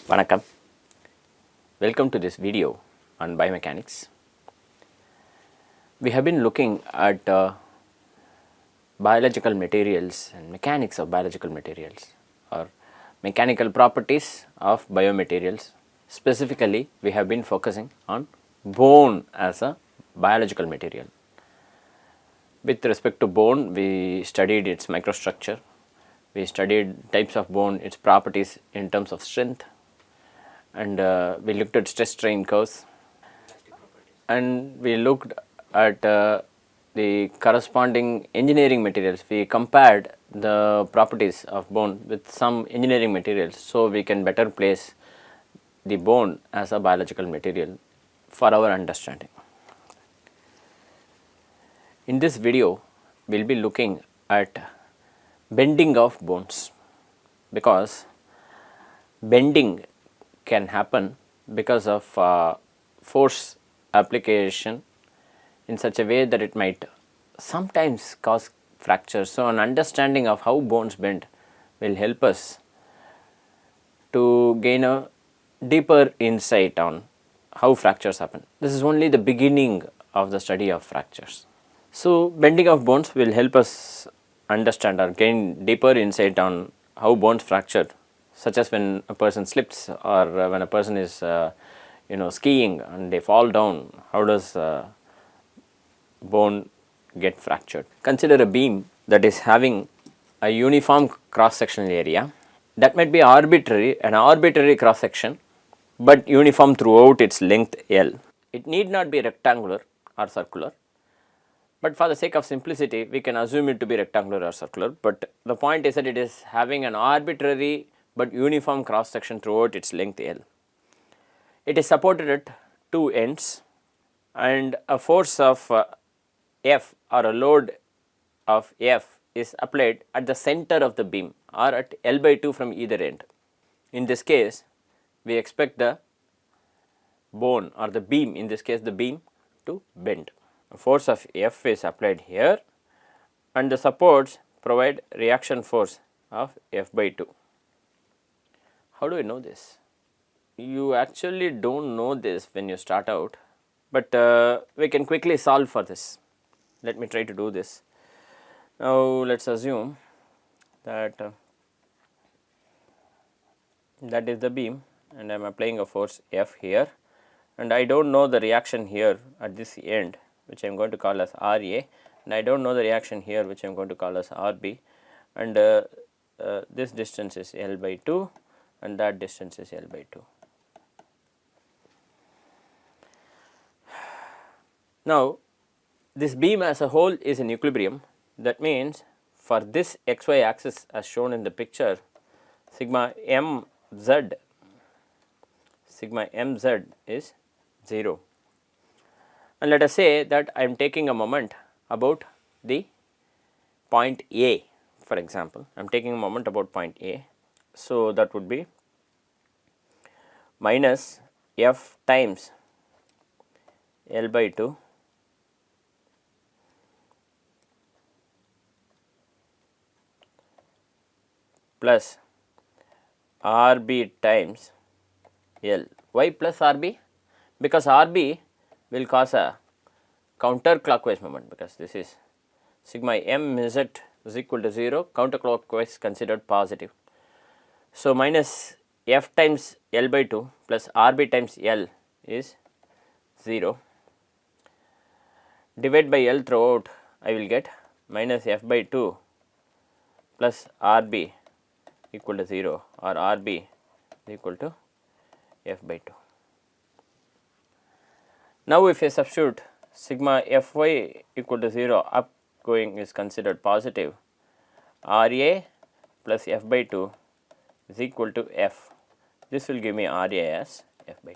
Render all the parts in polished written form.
Vanakkam. Welcome to this video on biomechanics. We have been looking at biological materials and mechanics of biological materials or mechanical properties of biomaterials. Specifically, we have been focusing on bone as a biological material. With respect to bone, we studied its microstructure, we studied types of bone, its properties in terms of strength, and we looked at stress strain curves, and we looked at the corresponding engineering materials. We compared the properties of bone with some engineering materials, so we can better place the bone as a biological material for our understanding. In this video, we will be looking at bending of bones, because bending can happen because of force application in such a way that it might sometimes cause fractures. So, an understanding of how bones bend will help us to gain a deeper insight on how fractures happen. This is only the beginning of the study of fractures. So, bending of bones will help us understand or gain deeper insight on how bones fracture, such as when a person slips or when a person is skiing and they fall down. How does bone get fractured? Consider a beam that is having a uniform cross sectional area. That might be an arbitrary cross section, but uniform throughout its length L. It need not be rectangular or circular, but for the sake of simplicity we can assume it to be rectangular or circular. But the point is that it is having an arbitrary but uniform cross section throughout its length L. It is supported at two ends, and a force of F or a load of F is applied at the center of the beam or at L by 2 from either end. In this case, we expect the bone or the beam, in this case the beam, to bend. A force of F is applied here, and the supports provide reaction force of F by 2. How do I know this? You actually do not know this when you start out, but we can quickly solve for this. Let me try to do this. Now, let us assume that that is the beam, and I am applying a force F here, and I do not know the reaction here at this end, which I am going to call as RA, and I do not know the reaction here, which I am going to call as RB, and this distance is L by 2 and that distance is L by 2. Now, this beam as a whole is in equilibrium. That means, for this xy axis as shown in the picture, sigma mz is 0. And let us say that I am taking a moment about the point A, for example. I am taking a moment about point A. So, that would be minus F times L by 2 plus RB times L. Why plus RB? Because RB will cause a counterclockwise moment, because this is sigma mz is equal to 0, counterclockwise considered positive. So, minus F times L by 2 plus RB times L is 0. Divide by L throughout, I will get minus F by 2 plus RB equal to 0, or RB equal to F by 2. Now, if I substitute sigma Fy equal to 0, upgoing is considered positive, RA plus F by 2 is equal to F. This will give me RA as F by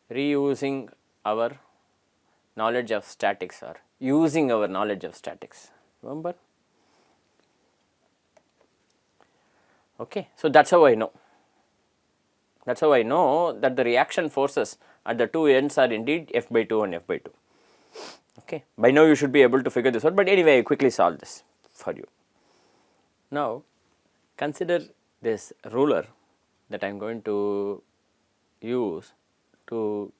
2. Reusing our knowledge of statics, or using our knowledge of statics, remember? Okay. So, that is how I know. That is how I know that the reaction forces at the two ends are indeed F by 2 and F by 2. Okay. By now, you should be able to figure this out, but anyway, I quickly solve this for you. Now, consider this ruler that I am going to use to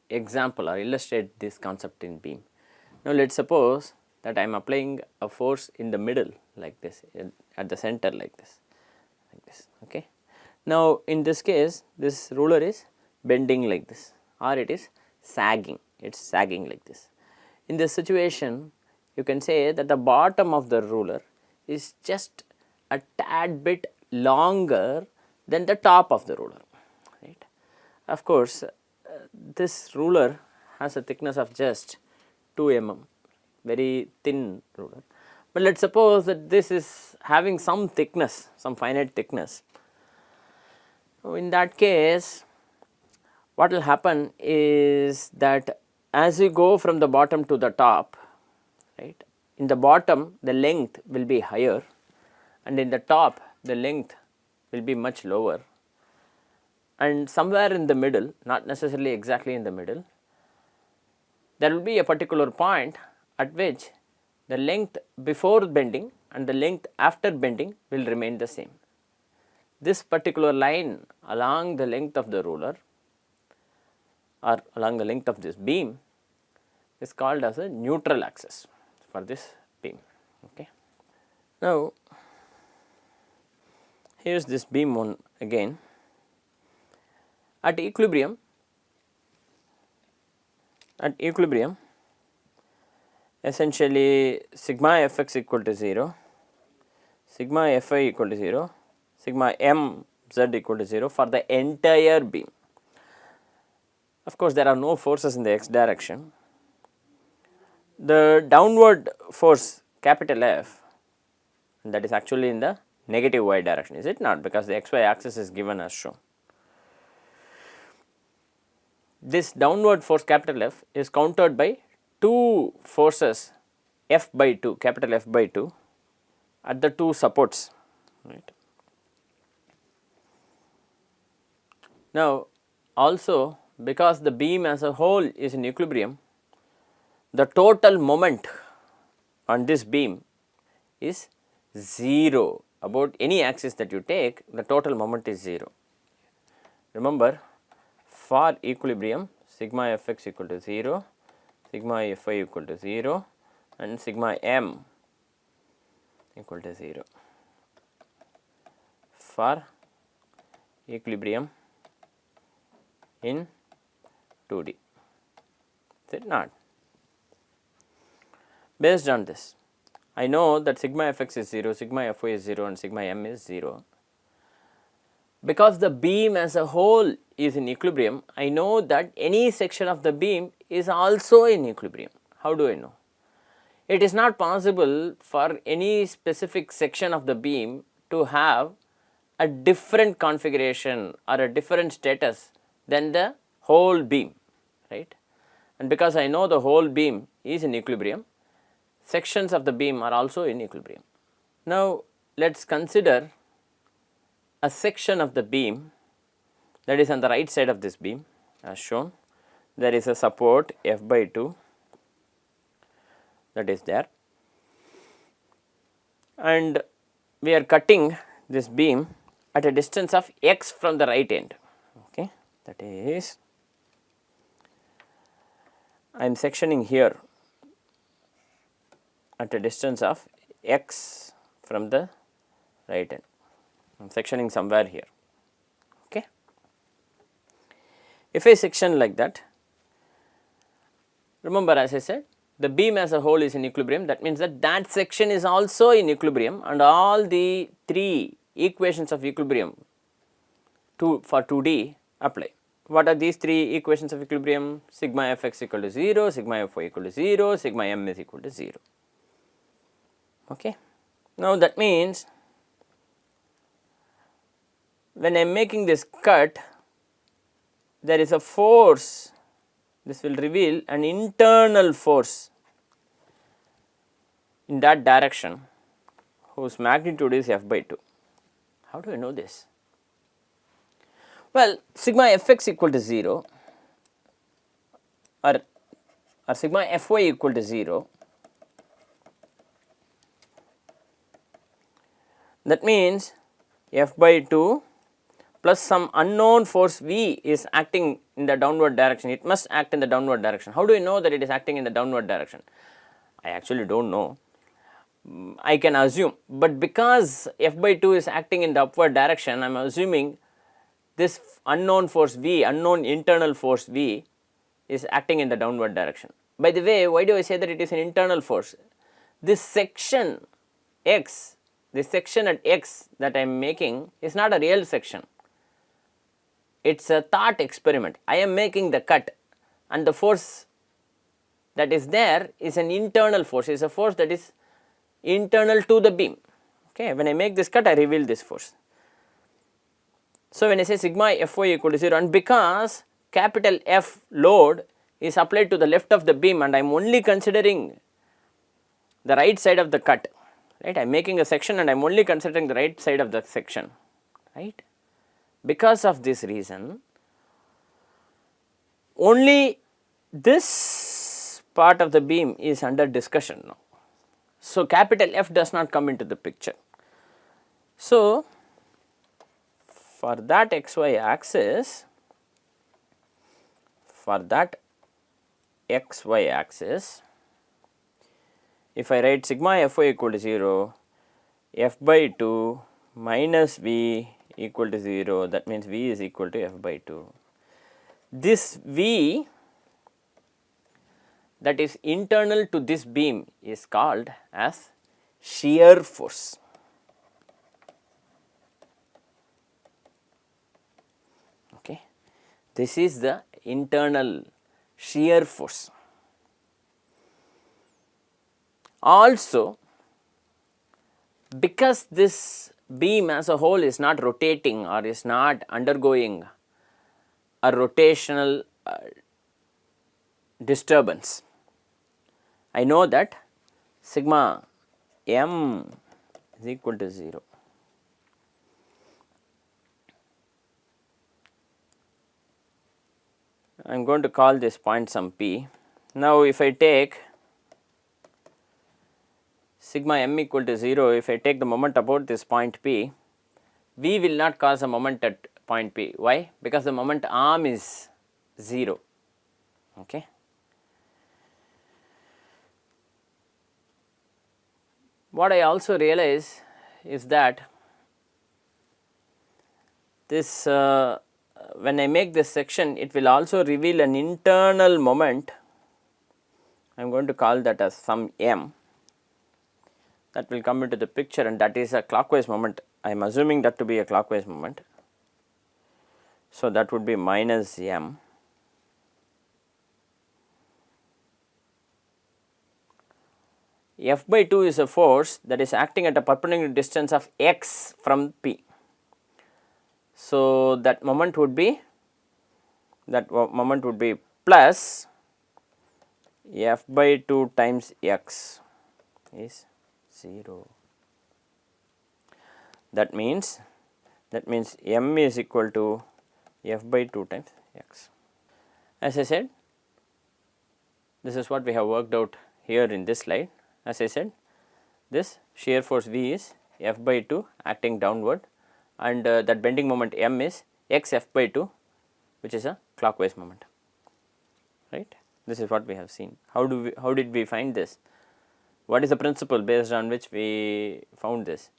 example or illustrate this concept in beam. Now, let us suppose that I am applying a force in the middle like this, at the center like this. Okay. Now, in this case, this ruler is bending like this, or it is sagging, it is sagging like this. In this situation, you can say that the bottom of the ruler is just a tad bit longer than the top of the ruler, right. Of course, this ruler has a thickness of just 2 mm, very thin ruler. But let us suppose that this is having some thickness, some finite thickness. So, in that case, what will happen is that as you go from the bottom to the top, right, in the bottom the length will be higher, and in the top the length will be much lower, and somewhere in the middle, not necessarily exactly in the middle, there will be a particular point at which the length before bending and the length after bending will remain the same. This particular line along the length of the ruler or along the length of this beam is called as a neutral axis for this beam. Okay. Now, here is this beam one again. At equilibrium, essentially sigma fx equal to 0, sigma fi equal to 0, sigma m z equal to 0 for the entire beam. Of course, there are no forces in the x direction. The downward force capital F, that is actually in the negative y direction, is it not? Because the xy axis is given as shown. This downward force capital F is countered by two forces F by 2, capital F by 2 at the two supports, right. Now, also because the beam as a whole is in equilibrium, the total moment on this beam is 0. About any axis that you take, the total moment is 0. Remember, for equilibrium, sigma fx equal to 0, sigma fi equal to 0 and sigma m equal to 0 for equilibrium in 2D, is it not? Based on this, I know that sigma fx is 0, sigma fy is 0 and sigma m is 0. Because the beam as a whole is in equilibrium, I know that any section of the beam is also in equilibrium. How do I know? It is not possible for any specific section of the beam to have a different configuration or a different status than the whole beam, right. And because I know the whole beam is in equilibrium, sections of the beam are also in equilibrium. Now, let us consider a section of the beam that is on the right side of this beam as shown. There is a support F by 2 that is there, and we are cutting this beam at a distance of x from the right end. Okay. That is, I am sectioning here at a distance of x from the right end. I am sectioning somewhere here. Okay. If I section like that, remember as I said, the beam as a whole is in equilibrium. That means that that section is also in equilibrium, and all the three equations of equilibrium for 2D apply. What are these three equations of equilibrium? Sigma fx equal to 0, sigma fy equal to 0, sigma m is equal to 0. Okay. Now, that means when I am making this cut, there is a force, this will reveal an internal force in that direction whose magnitude is f by 2. How do I know this? Well, sigma fx equal to 0 or sigma fy equal to 0, That means F by 2 plus some unknown force V is acting in the downward direction. It must act in the downward direction. How do you know that it is acting in the downward direction? I actually do not know. I can assume, but because F by 2 is acting in the upward direction, I am assuming this unknown force V, unknown internal force V is acting in the downward direction. By the way, why do I say that it is an internal force? This section X, this section at X that I am making is not a real section. It is a thought experiment. I am making the cut, and the force that is there is an internal force, is a force that is internal to the beam. Okay. When I make this cut, I reveal this force. So, when I say sigma Fy equal to 0, and because capital F load is applied to the left of the beam and I am only considering the right side of the cut, right, I am making a section and I am only considering the right side of the section, right. Because of this reason, only this part of the beam is under discussion now. So, capital F does not come into the picture. So, for that xy axis, if I write sigma Fy equal to 0, F by 2 minus V equal to 0, that means V is equal to F by 2. This V that is internal to this beam is called as shear force. Okay. This is the internal shear force. Also, because this beam as a whole is not rotating or is not undergoing a rotational disturbance, I know that sigma m is equal to 0. I am going to call this point some p. Now, if I take sigma m equal to 0, if I take the moment about this point p, V will not cause a moment at point p. Why? Because the moment arm is 0. Okay. What I also realize is that this when I make this section, it will also reveal an internal moment. I am going to call that as some m, that will come into the picture, and that is a clockwise moment. I am assuming that to be a clockwise moment. So, that would be minus m. F by 2 is a force that is acting at a perpendicular distance of x from p. So, that moment would be plus F by 2 times x is 0. That means m is equal to F by 2 times x. As I said, this is what we have worked out here in this slide. As I said, this shear force V is F by 2 acting downward, and that bending moment m is x F by 2, which is a clockwise moment, right. This is what we have seen. How did we find this? What is the principle based on which we found this?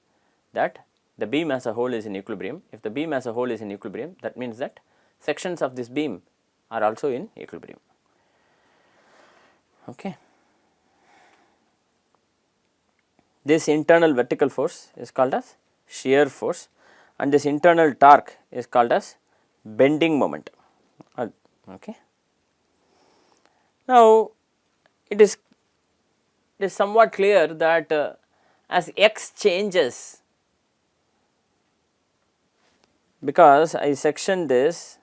That the beam as a whole is in equilibrium. If the beam as a whole is in equilibrium, that means that sections of this beam are also in equilibrium. Okay. This internal vertical force is called as shear force, and this internal torque is called as bending moment. Okay. Now, it is somewhat clear that as x changes, because I section this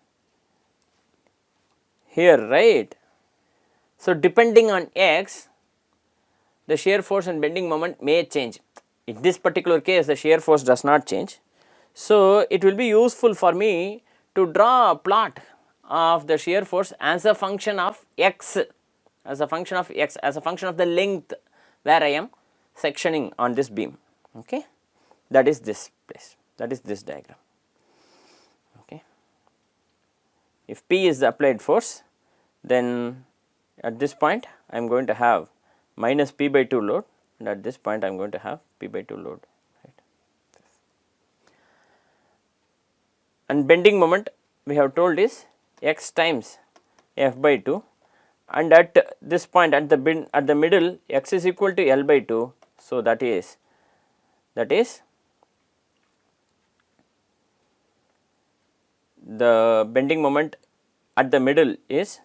here, right. So, depending on x, the shear force and bending moment may change. In this particular case, the shear force does not change. So, it will be useful for me to draw a plot of the shear force as a function of x, as a function of the length where I am sectioning on this beam. Okay. that is this place, that is this diagram. Okay. If P is the applied force, then at this point I am going to have minus P by 2 load, and at this point I am going to have P by 2 load, right. And bending moment we have told is x times F by 2, and at this point at the middle x is equal to L by 2. So, that is the bending moment at the middle is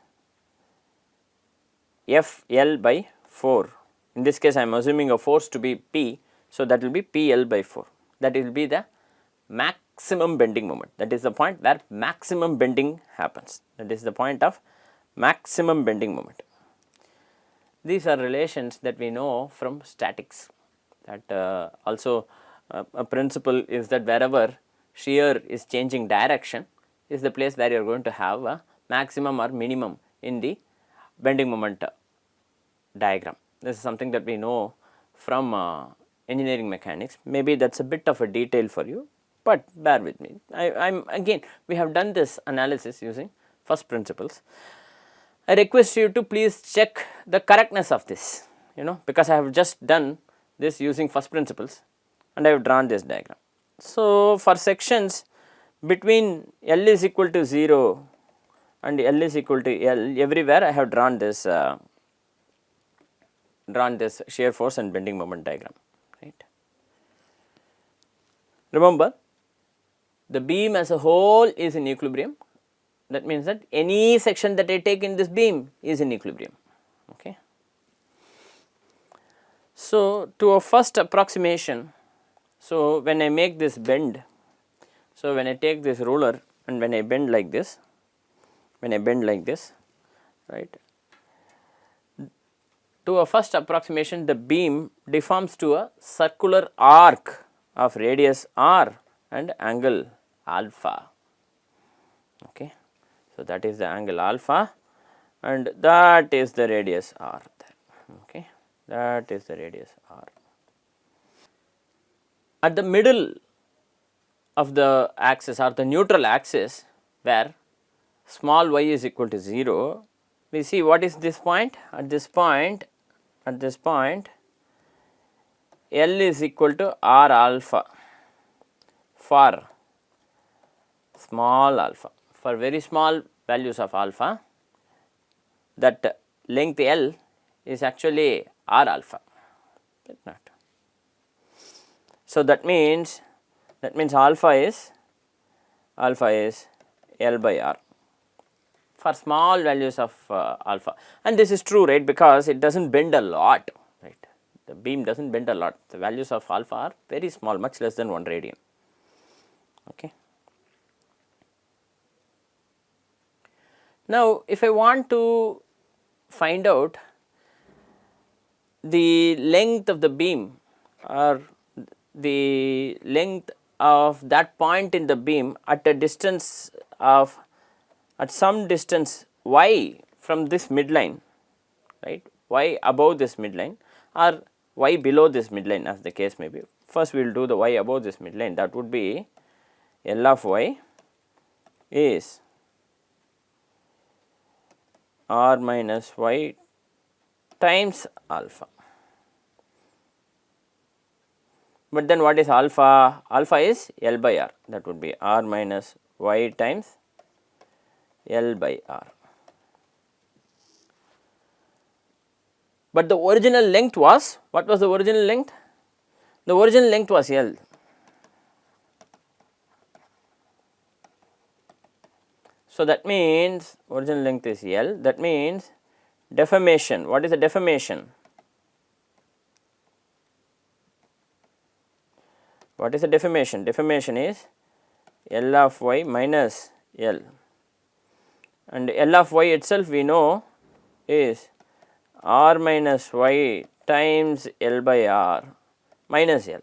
F L by 4. In this case I am assuming a force to be P. So, that will be P L by 4, that will be the maximum bending moment, that is the point where maximum bending happens, that is the point of maximum bending moment. These are relations that we know from statics, that also a principle is that wherever shear is changing direction is the place where you are going to have a maximum or minimum in the bending moment diagram. This is something that we know from engineering mechanics. Maybe that is a bit of a detail for you, but bear with me. Again, we have done this analysis using first principles. I request you to please check the correctness of this, because I have just done this using first principles and I have drawn this diagram. So, for sections between L is equal to 0 and L is equal to L, everywhere I have drawn this shear force and bending moment diagram, right. Remember, the beam as a whole is in equilibrium. That means that any section that I take in this beam is in equilibrium. Okay. So, to a first approximation, so when I make this bend, so when I take this ruler and when I bend like this, right, to a first approximation the beam deforms to a circular arc of radius r and angle alpha. Okay. So, that is the angle alpha and that is the radius r there. Okay. That is the radius r. At the middle of the axis or the neutral axis where small y is equal to 0, we see what is this point? At this point L is equal to r alpha for small alpha. For very small values of alpha, that length L is actually r alpha. So, that means alpha is L by r for small values of alpha, and this is true, right, because it does not bend a lot, right. The beam does not bend a lot, the values of alpha are very small, much less than 1 radian. Okay. Now, if I want to find out the length of the beam or the length of that point in the beam at a distance of at some distance y from this midline, right, y above this midline or y below this midline as the case may be. First we will do the y above this midline, that would be L of y is r minus y times alpha. But then what is alpha? Alpha is L by r, that would be r minus y times L by r. But the original length was, what was the original length? The original length was L. So, that means original length is L, that means deformation. What is the deformation? What is the deformation? Deformation is L of y minus L, and L of y itself we know is r minus y times L by r minus L.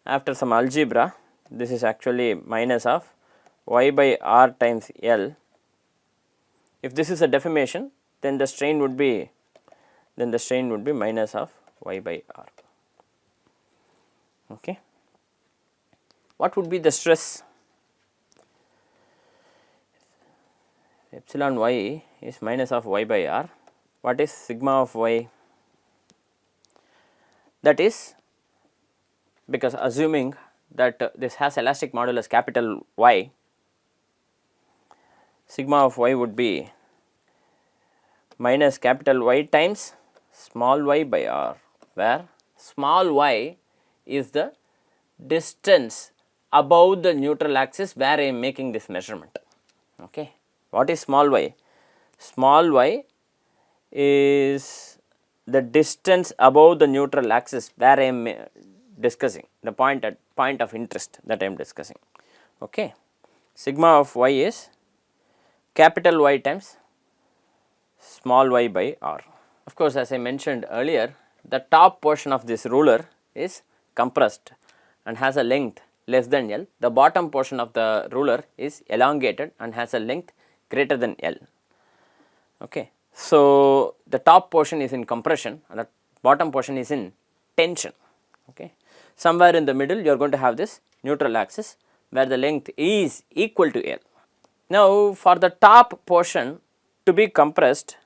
After some algebra, this is actually minus of y by r times L. If this is a deformation, then the strain would be minus of y by r. Okay. what would be the stress? Epsilon y is minus of y by r. What is sigma of y? That is, because assuming that this has elastic modulus capital Y, sigma of y would be minus capital Y times small y by r, where small y is the distance above the neutral axis where I am making this measurement. Okay. What is small y? Small y is the distance above the neutral axis where I am discussing, the point of interest that I am discussing. Okay. Sigma of y is capital Y times small y by r. Of course, as I mentioned earlier, the top portion of this ruler is compressed and has a length less than L. The bottom portion of the ruler is elongated and has a length greater than L. Okay. So, the top portion is in compression and the bottom portion is in tension. Okay. Somewhere in the middle you are going to have this neutral axis where the length is equal to L. Now, for the top portion to be compressed,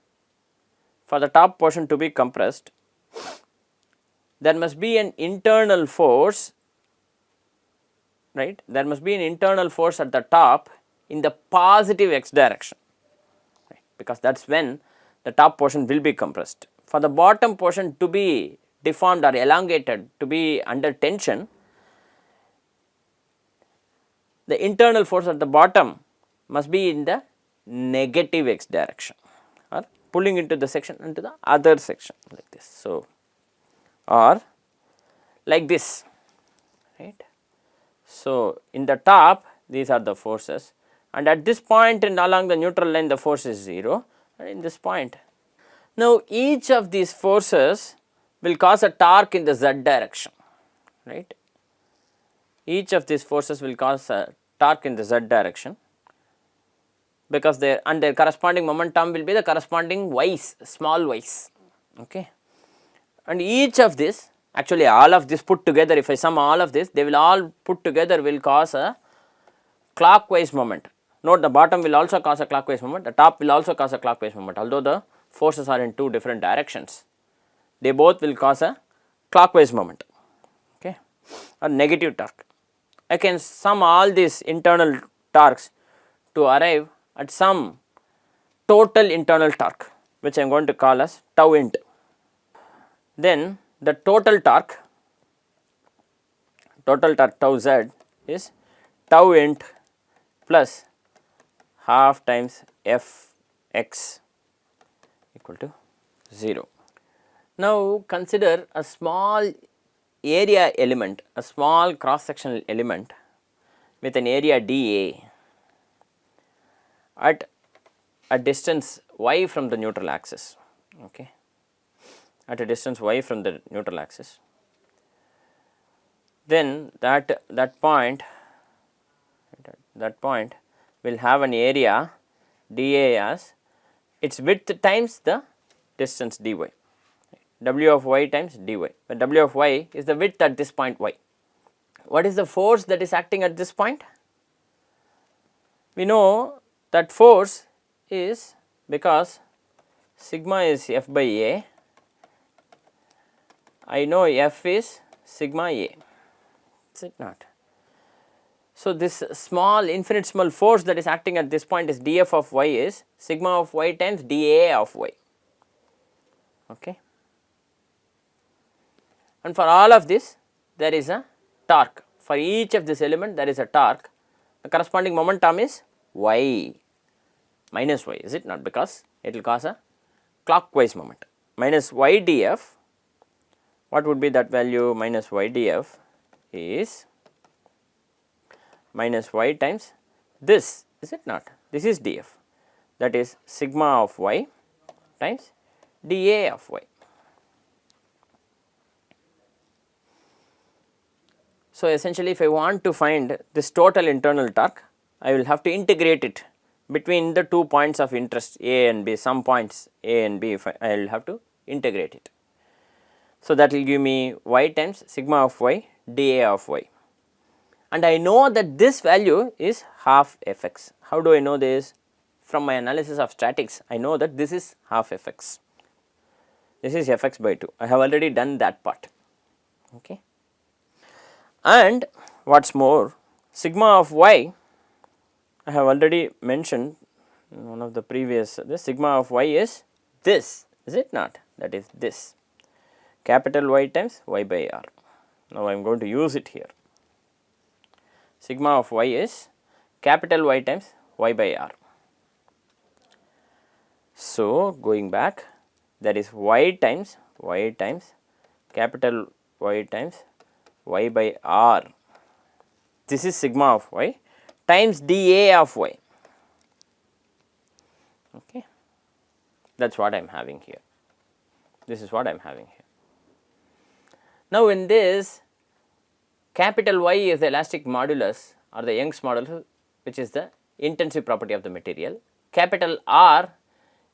there must be an internal force, right. There must be an internal force at the top in the positive x direction, right, because that is when the top portion will be compressed. For the bottom portion to be deformed or elongated, to be under tension, the internal force at the bottom must be in the negative x direction, or pulling into the section into the other section like this. So, or like this, right. So, in the top these are the forces, and at this point and along the neutral line the force is 0, and in this point. Now, each of these forces will cause a torque in the z direction, right. Each of these forces will cause a torque in the z direction, because their corresponding momentum will be the corresponding y's, small y's. Okay. And each of this, actually all of this put together, if I sum all of this, they will all put together will cause a clockwise moment. Note, the bottom will also cause a clockwise moment, the top will also cause a clockwise moment, although the forces are in two different directions, they both will cause a clockwise moment, okay, or negative torque. I can sum all these internal torques to arrive at some total internal torque, which I am going to call as tau int. Then the total torque tau z is tau int plus half times f x equal to 0. Now, consider a small area element, a small cross sectional element with an area dA at a distance y from the neutral axis, okay, at a distance y from the neutral axis. Then that point will have an area dA as its width times the distance dy, w of y times dy, but w of y is the width at this point y. What is the force that is acting at this point? We know that force is, because sigma is f by a, I know f is sigma a, is it not? So, this small infinitesimal force that is acting at this point is df of y is sigma of y times dA of y, okay. And for all of this there is a torque, for each of this element there is a torque, the corresponding momentum is y minus y, is it not, because it will cause a clockwise moment, minus y df. What would be that value? Minus y df is minus y times this, is it not, this is df, that is sigma of y times dA of y. So, essentially if I want to find this total internal torque, I will have to integrate it between the 2 points of interest A and B, some points A and B, I will have to integrate it. So, that will give me y times sigma of y dA of y, and I know that this value is half Fx. How do I know this? From my analysis of statics, I know that this is half Fx. This is Fx by 2. I have already done that part. Okay. And what is more, sigma of y, I have already mentioned in one of the previous, the sigma of y is this, is it not? That is this, capital Y times y by r. Now, I am going to use it here. Sigma of y is capital Y times y by r. So, going back, that is y times capital Y times y by r. This is sigma of y times dA of y. Okay. That is what I am having here. This is what I am having here. Now, in this, capital Y is the elastic modulus or the Young's modulus, which is the intensive property of the material. Capital R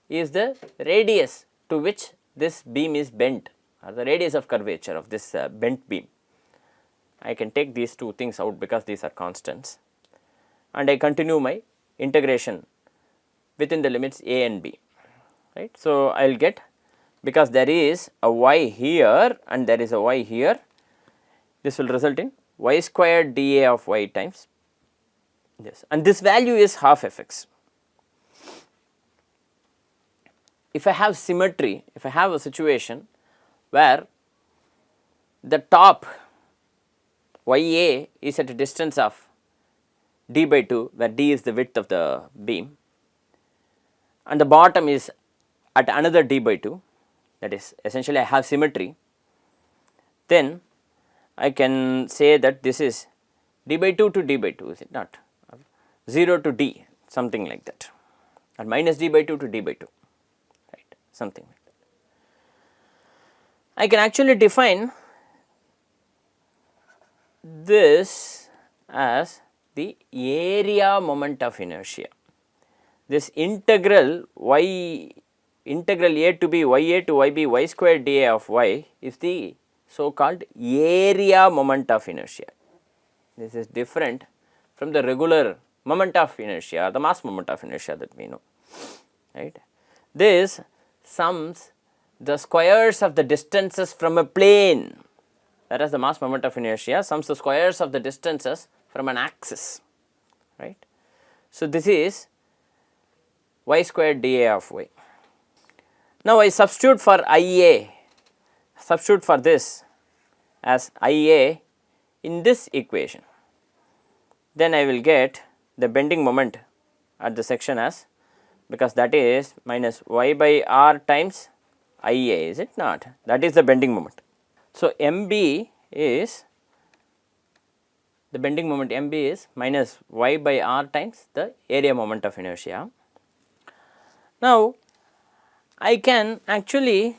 is the radius to which this beam is bent, or the radius of curvature of this bent beam. I can take these two things out because these are constants, and I continue my integration within the limits a and b, right. So, I will get, because there is a y here and there is a y here, this will result in y squared dA of y times this, and this value is half Fx. If I have symmetry, if I have a situation where the top YA is at a distance of d by 2, where d is the width of the beam, and the bottom is at another d by 2, that is essentially I have symmetry, then I can say that this is d by 2 to d by 2, is it not? 0 to d, something like that, or minus d by 2 to d by 2, right, something like that. I can actually define this as the area moment of inertia. This integral y, integral a to b ya to yb y square dA of y is the so called area moment of inertia. This is different from the regular moment of inertia, the mass moment of inertia that we know, right. This sums the squares of the distances from a plane, whereas the mass moment of inertia sums the squares of the distances from an axis, right. So, this is y squared dA of y. Now, I substitute for IA, substitute for this as IA in this equation, then I will get the bending moment at the section as, because that is minus y by r times IA, is it not? That is the bending moment. So, MB is, the bending moment MB is minus y by r times the area moment of inertia. Now, I can actually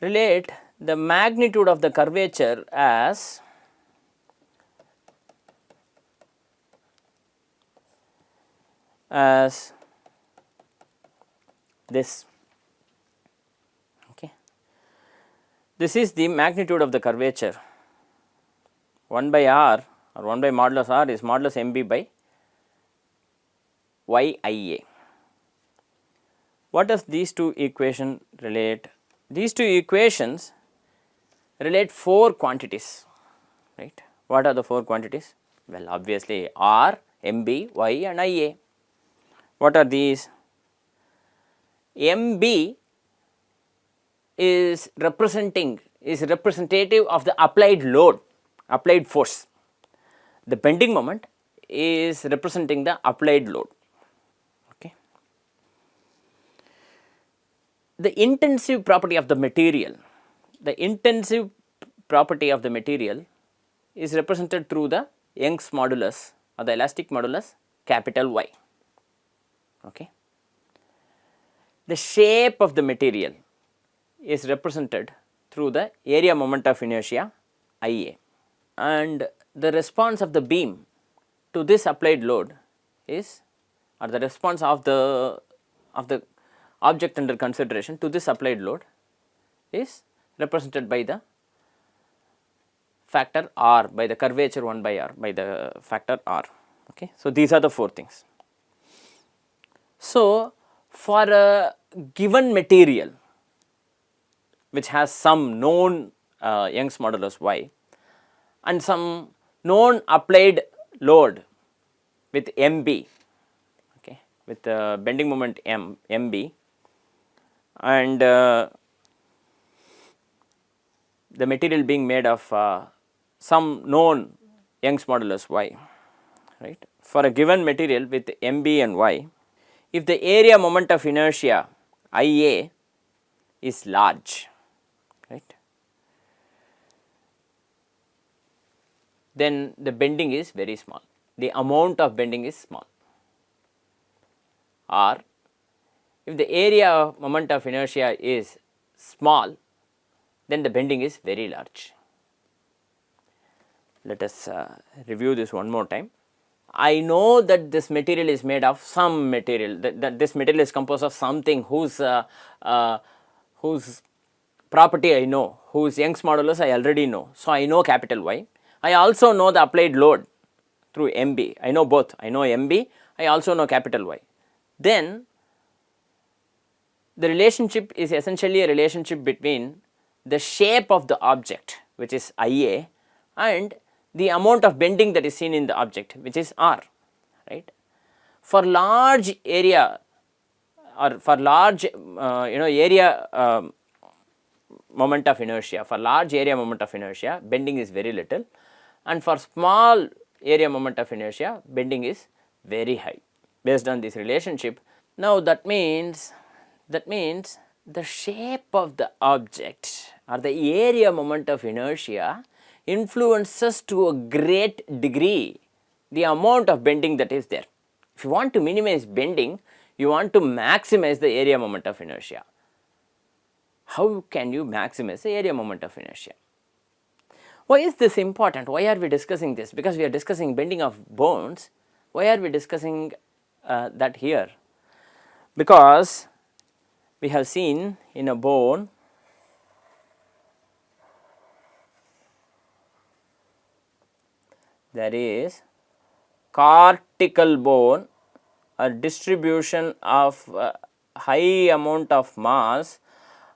relate the magnitude of the curvature as this. Okay. This is the magnitude of the curvature, 1 by r or 1 by modulus r is modulus MB by YIA. What does these two equations relate? These two equations relate 4 quantities, right. What are the 4 quantities? Well, obviously R, MB, Y and IA. What are these? MB is representative of the applied load, applied force. The bending moment is representing the applied load. Okay. The intensive property of the material, is represented through the Young's modulus or the elastic modulus capital Y. Okay. The shape of the material is represented through the area moment of inertia IA, and the response of the beam to this applied load is, or the response of the object under consideration to this applied load is represented by the factor r by the curvature 1 by r by the factor r. Okay. So, these are the 4 things. So, for a given material which has some known Young's modulus y and some known applied load with MB, okay, with bending moment MB, and the material being made of some known Young's modulus y, right. For a given material with MB and y, if the area moment of inertia IA is large, right, then the bending is very small, the amount of bending is small. Or if the area moment of inertia is small, then the bending is very large. Let us review this one more time. I know that this material is made of some material, that this material is composed of something whose property I know, whose Young's modulus I already know. So, I know capital Y. I also know the applied load through MB. I know both. I know MB, I also know capital Y. Then the relationship is essentially a relationship between the shape of the object, which is IA, and the amount of bending that is seen in the object, which is R, right. For large area or for large area moment of inertia, for large area moment of inertia, bending is very little, and for small area moment of inertia, bending is very high based on this relationship. Now, that means the shape of the object or the area moment of inertia influences to a great degree the amount of bending that is there. If you want to minimize bending, you want to maximize the area moment of inertia. How can you maximize the area moment of inertia? Why is this important? Why are we discussing this? Because we are discussing bending of bones. Why are we discussing that here? Because we have seen in a bone there is cortical bone, a distribution of high amount of mass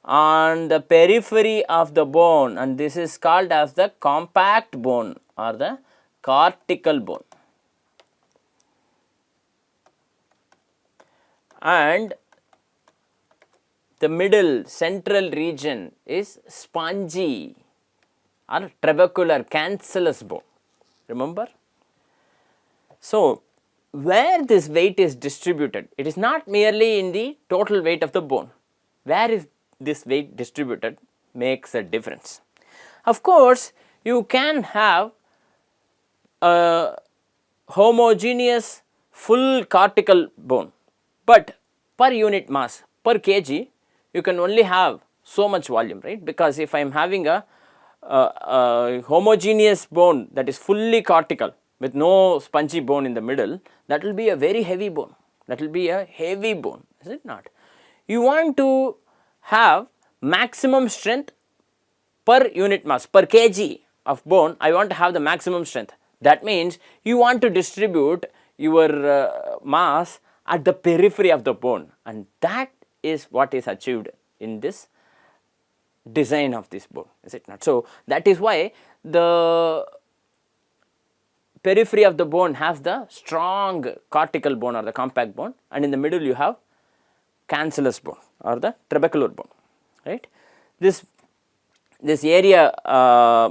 on the periphery of the bone, and this is called as the compact bone or the cortical bone. And the middle central region is spongy or trabecular cancellous bone, remember. So, where this weight is distributed, it is not merely in the total weight of the bone. Where is this weight distributed makes a difference. Of course, you can have a homogeneous full cortical bone, but per unit mass, per kg, you can only have so much volume, right. Because if I am having a homogeneous bone that is fully cortical with no spongy bone in the middle, that will be a very heavy bone, that will be a heavy bone, is it not. You want to have maximum strength per unit mass, per kg of bone, I want to have the maximum strength. That means you want to distribute your mass at the periphery of the bone, and that is what is achieved in this design of this bone, is it not. So, that is why the periphery of the bone has the strong cortical bone or the compact bone, and in the middle you have cancellous bone or the trabecular bone, right. This area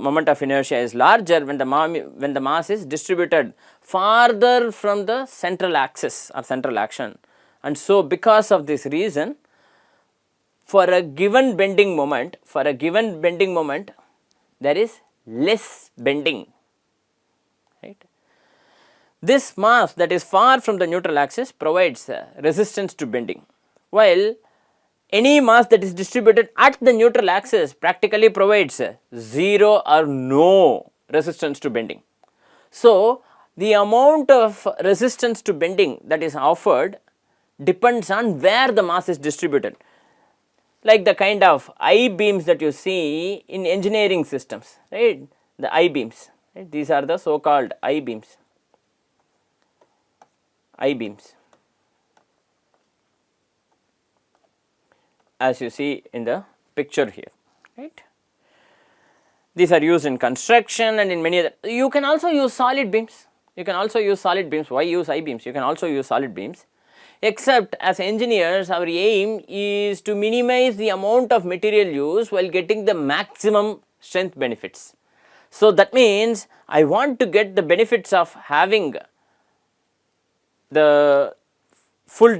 moment of inertia is larger when the mass is distributed farther from the central axis or central action, and so because of this reason, for a given bending moment, there is less bending, right. This mass that is far from the neutral axis provides resistance to bending, while any mass that is distributed at the neutral axis practically provides 0 or no resistance to bending. So, the amount of resistance to bending that is offered depends on where the mass is distributed, like the kind of I beams that you see in engineering systems, right. the I beams, right? These are the so called I beams, as you see in the picture here, right. These are used in construction and in many other. You can also use solid beams. Why use I beams? You can also use solid beams, except as engineers our aim is to minimize the amount of material used while getting the maximum strength benefits. So that means I want to get the benefits of having the fully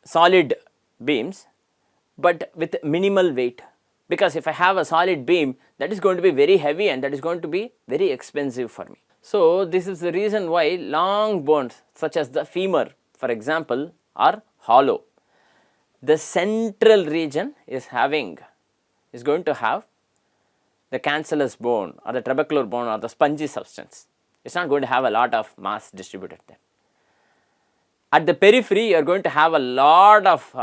solid beams, but with minimal weight, because if I have a solid beam, that is going to be very heavy and that is going to be very expensive for me. So this is the reason why long bones such as the femur, for example, are hollow. The central region is going to have the cancellous bone or the trabecular bone or the spongy substance. It's not going to have a lot of mass distributed there. At the periphery, you are going to have a lot of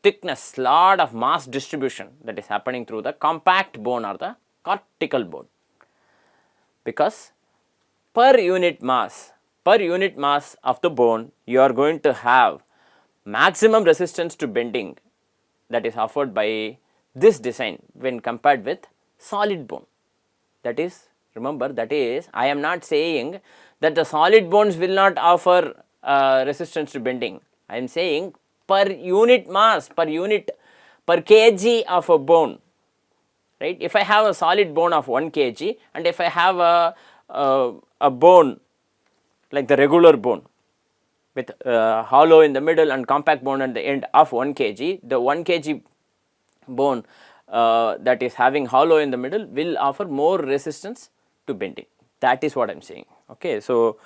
thickness, lot of mass distribution that is happening through the compact bone or the cortical bone, because per unit mass of the bone, you are going to have maximum resistance to bending that is offered by this design when compared with solid bone. That is, remember, that is, I am not saying that the solid bones will not offer resistance to bending. I am saying per unit mass, per kg of a bone, right. If I have a solid bone of 1 kg and if I have a bone like the regular bone with hollow in the middle and compact bone at the end of 1 kg, the 1 kg bone that is having hollow in the middle will offer more resistance to bending. That is what I am saying. Okay. So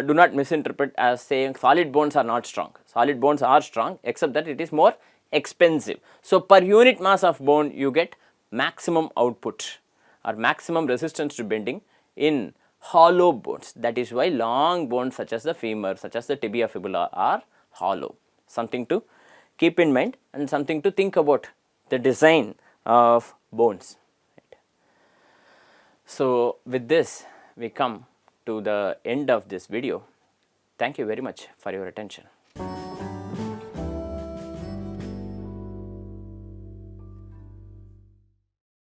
do not misinterpret as saying solid bones are not strong. Solid bones are strong, except that it is more expensive. So per unit mass of bone, you get maximum output or maximum resistance to bending in hollow bones. That is why long bones such as the femur, such as the tibia fibula are hollow. Something to keep in mind and something to think about the design of bones. Right. So with this, we come to the end of this video. Thank you very much for your attention.